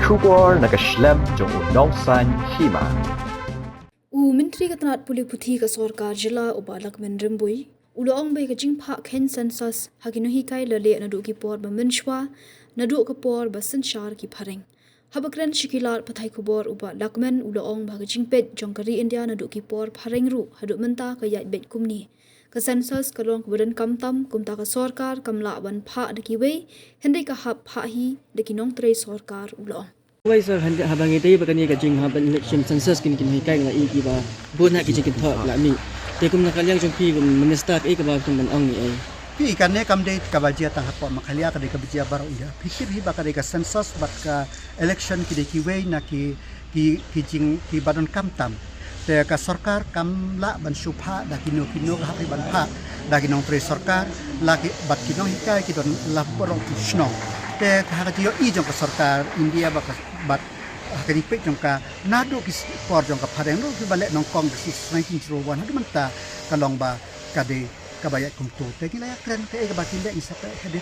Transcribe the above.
Shubor nakashlem jong unong san hima. Menteri Ketenat Pulih Putih ke Sorkar Jela Ubalak Menrembui, Ulaong bay kajing pak ken sensus hakinuhi kai lale naduk ki por menshwa naduk ke por basensyar ki pareng. Habakren shikilar pathai kubor uba lakmen ulaong ba kajing pet jongkari India naduk ki por pareng ru haduk menta ka yat bet kumni. Ke sensus kalong kebadan kamtam kumta ke Sorkar kamla ban pak deki wei hendai ka hap pak hi deki nong tre Sorkar ulaong. Wai sir habang ite bakani ka jing haban election census kin hikai nga iki ba bon ha ki jing thok la mi te kum na kalyang jong pi kum minister e ka ba kum man ong ni ai pi ikanne kam de kabajia tang hapo makhalia ka de kabajia baro ya pikir hi bakade ka census bat ka election ki de ki wei na ki jing ki badon kamtam te ka sarkar kamla ban supha da kino ka hapi ban pha da kinong tre sarkar la ki bat kinong hikai ki don la borong sno te ka yo i jong ka sarkar India bat kini pek jong ka nado ki por jong ka pareng ro ki balek nong kong ki 1901 hadu menta kalong ba kade kabayat kum tu te kila kren te ka batin de isa pe kade